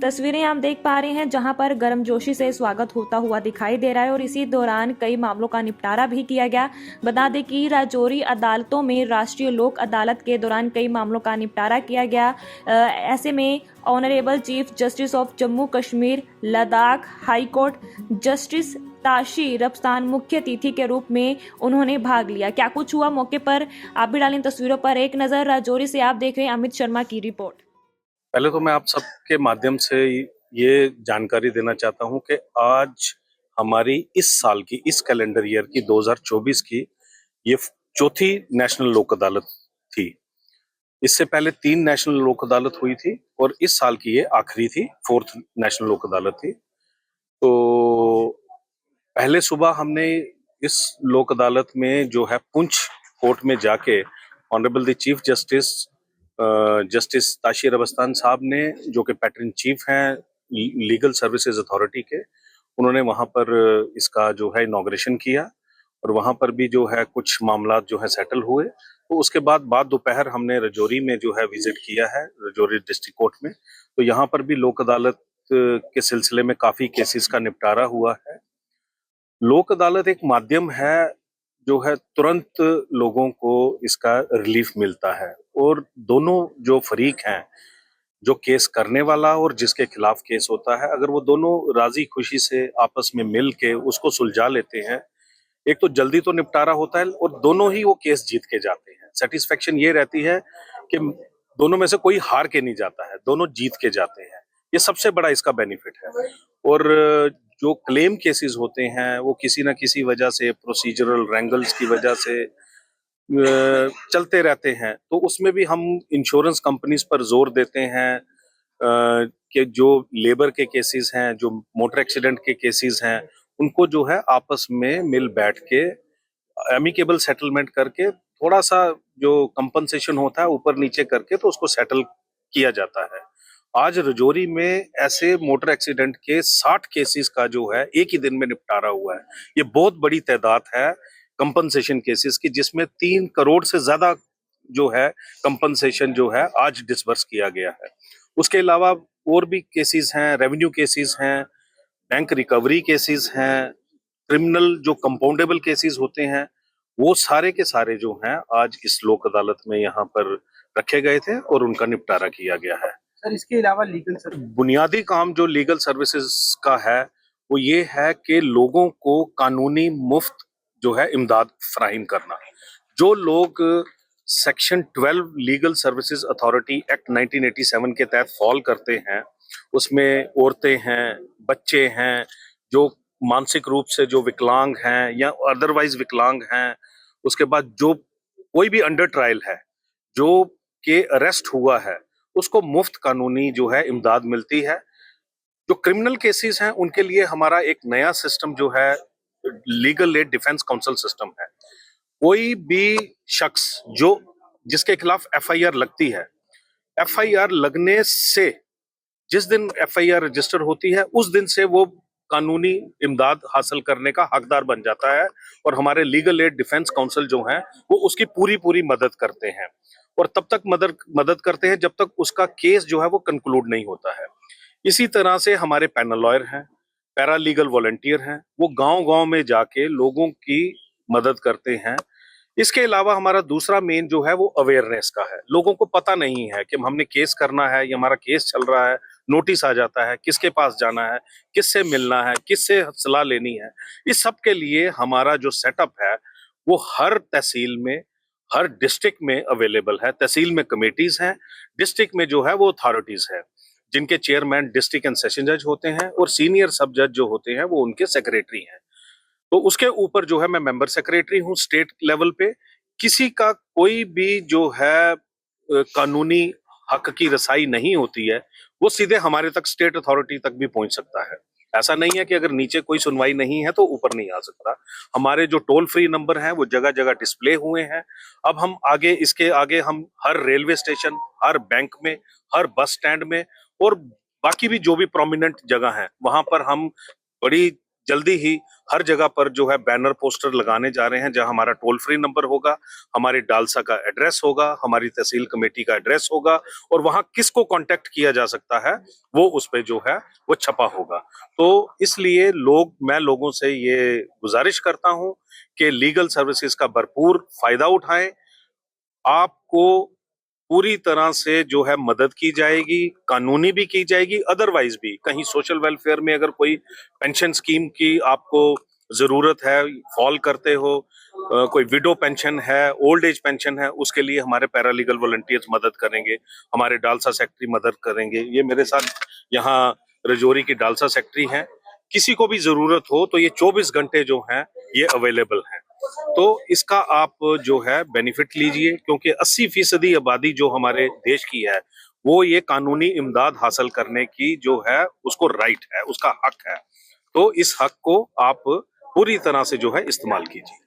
तस्वीरें आप देख पा रहे हैं जहां पर गर्मजोशी से स्वागत होता हुआ दिखाई दे रहा है और इसी दौरान कई मामलों का निपटारा भी किया गया। बता दें कि राजौरी अदालतों में राष्ट्रीय लोक अदालत के दौरान कई मामलों का निपटारा किया गया। ऐसे में honourable chief justice of Jammu Kashmir Ladakh high court justice Tashi Rabstan मुख्य अतिथि के रूप में उन्होंने भाग लिया। क्या कुछ हुआ मौके पर आप भी डालें तस्वीरों पर एक नजर। राजौरी से आप देख रहे हैं अमित शर्मा की रिपोर्ट। पहले तो मैं आप सबके माध्यम से ये जानकारी देना चाहता हूं कि आज हमारी इस साल की, इस कैलेंडर ईयर की 2024 की ये चौथी नेशनल लोक अदालत थी। इससे पहले 3 नेशनल लोक अदालत हुई थी और इस साल की ये आखिरी थी, 4th नेशनल लोक अदालत थी। तो पहले सुबह हमने इस लोक अदालत में जो है पुंछ कोर्ट में जाके honourable the chief justice justice Tashi Rabstan साहब ने, जो कि पैटर्न चीफ हैं लीगल सर्विसेज अथॉरिटी के, उन्होंने वहां पर इसका जो है इनॉग्रेशन किया और वहां पर भी जो है कुछ मामला जो है सेटल हुए। तो उसके बाद दोपहर हमने रजौरी में जो है विजिट किया है, रजौरी डिस्ट्रिक्ट कोर्ट में। तो यहाँ पर भी लोक अदालत के सिलसिले में काफी केसेस का निपटारा हुआ है। लोक अदालत एक माध्यम है जो है तुरंत लोगों को इसका रिलीफ मिलता है, और दोनों जो फरीक हैं, जो केस करने वाला और जिसके खिलाफ केस होता है, अगर वो दोनों राजी खुशी से आपस में मिल के उसको सुलझा लेते हैं, एक तो जल्दी तो निपटारा होता है और दोनों ही वो केस जीत के जाते हैं। सेटिस्फेक्शन ये रहती है कि दोनों में से कोई हार के नहीं जाता है, दोनों जीत के जाते हैं। ये सबसे बड़ा इसका बेनिफिट है। और जो क्लेम केसेस होते हैं वो किसी ना किसी वजह से, प्रोसीजरल रैंगल्स की वजह से चलते रहते हैं। तो उसमें भी हम इंश्योरेंस कंपनीज पर जोर देते हैं कि जो लेबर के केसेस हैं, जो मोटर एक्सीडेंट के केसेस हैं, उनको जो है आपस में मिल बैठ के एमिकेबल सेटलमेंट करके थोड़ा सा जो कंपनसेशन होता है ऊपर नीचे करके तो उसको सेटल किया जाता है। आज रजौरी में ऐसे मोटर एक्सीडेंट के 60 केसेस का जो है एक ही दिन में निपटारा हुआ है। ये बहुत बड़ी तादाद है कंपनसेशन केसेस की, जिसमें 3 करोड़ से ज्यादा जो है कंपनसेशन जो है आज डिसबर्स किया गया है। उसके अलावा और भी केसेस हैं, रेवेन्यू केसेस हैं, बैंक रिकवरी केसेस हैं, क्रिमिनल जो कंपाउंडेबल केसेस होते हैं, वो सारे के सारे जो हैं आज इस लोक अदालत में यहाँ पर रखे गए थे और उनका निपटारा किया गया है। सर, इसके अलावा लीगल सर्विस, बुनियादी काम जो लीगल सर्विसेज का है वो ये है कि लोगों को कानूनी मुफ्त जो है इमदाद फराहिम करना। जो लोग section 12 legal services authority act 1987 के तहत फॉल करते हैं, उसमें औरतें हैं, बच्चे हैं, जो मानसिक रूप से जो विकलांग हैं या अदरवाइज विकलांग हैं, उसके बाद जो कोई भी अंडर ट्रायल है, जो के अरेस्ट हुआ है, उसको मुफ्त कानूनी जो है इमदाद मिलती है। जो क्रिमिनल केसेस हैं उनके लिए हमारा एक नया सिस्टम जो है legal aid defence council system है। कोई भी शख्स जो जिसके खिलाफ एफआईआर लगती है, एफआईआर लगने से जिस दिन एफआईआर रजिस्टर होती है उस दिन से वो कानूनी इमदाद हासिल करने का हकदार बन जाता है, और हमारे लीगल एड डिफेंस काउंसिल जो है वो उसकी पूरी पूरी मदद करते हैं, और तब तक मदद करते हैं जब तक उसका केस जो है वो कंक्लूड नहीं होता है। इसी तरह से हमारे पैनल लॉयर हैं, पैरा लीगल वॉलंटियर हैं, वो गांव-गांव में जाके लोगों की मदद करते हैं। इसके अलावा हमारा दूसरा मेन जो है वो अवेयरनेस का है। लोगों को पता नहीं है कि हमने केस करना है या हमारा केस चल रहा है, नोटिस आ जाता है, किसके पास जाना है, किससे मिलना है, किससे सलाह लेनी है। इस सब के लिए हमारा जो सेटअप है वो हर तहसील में, हर डिस्ट्रिक्ट में अवेलेबल है। तहसील में कमेटीज हैं, डिस्ट्रिक्ट में जो है वो अथॉरिटीज है, जिनके चेयरमैन डिस्ट्रिक्ट एंड सेशन जज होते हैं और सीनियर सब जज जो होते हैं वो उनके सेक्रेटरी हैं। तो उसके ऊपर जो है मैं मेंबर सेक्रेटरी हूँ स्टेट लेवल पे। किसी का कोई भी जो है कानूनी हक की रसाई नहीं होती है, वो सीधे हमारे तक स्टेट अथॉरिटी तक भी पहुंच सकता है। ऐसा नहीं है कि अगर नीचे कोई सुनवाई नहीं है तो ऊपर नहीं आ सकता। हमारे जो टोल फ्री नंबर हैं वो जगह जगह डिस्प्ले हुए हैं। अब हम आगे, इसके आगे हम हर रेलवे स्टेशन, हर बैंक में, हर बस स्टैंड में और बाकी भी जो भी प्रोमिनेंट जगह है वहां पर हम बड़ी जल्दी ही हर जगह पर जो है बैनर पोस्टर लगाने जा रहे हैं, जहां हमारा टोल फ्री नंबर होगा, हमारे डालसा का एड्रेस होगा, हमारी तहसील कमेटी का एड्रेस होगा और वहां किसको कांटेक्ट किया जा सकता है वो उस पे जो है वो छपा होगा। तो इसलिए मैं लोगों से ये गुजारिश करता हूं कि लीगल सर्विसेज का भरपूर फायदा उठाएं। आपको पूरी तरह से जो है मदद की जाएगी, कानूनी भी की जाएगी, अदरवाइज भी कहीं सोशल वेलफेयर में अगर कोई पेंशन स्कीम की आपको जरूरत है, फॉल करते हो, कोई विडो पेंशन है, ओल्ड एज पेंशन है, उसके लिए हमारे पैरालीगल वॉलंटियर्स मदद करेंगे, हमारे डालसा सेक्रेटरी मदद करेंगे। ये मेरे साथ यहाँ रजौरी की डालसा सेक्रेटरी हैं। किसी को भी जरूरत हो तो ये 24 घंटे जो हैं ये अवेलेबल हैं। तो इसका आप जो है बेनिफिट लीजिए, क्योंकि 80% आबादी जो हमारे देश की है वो ये कानूनी इमदाद हासिल करने की जो है उसको राइट है, उसका हक है। तो इस हक को आप पूरी तरह से जो है इस्तेमाल कीजिए।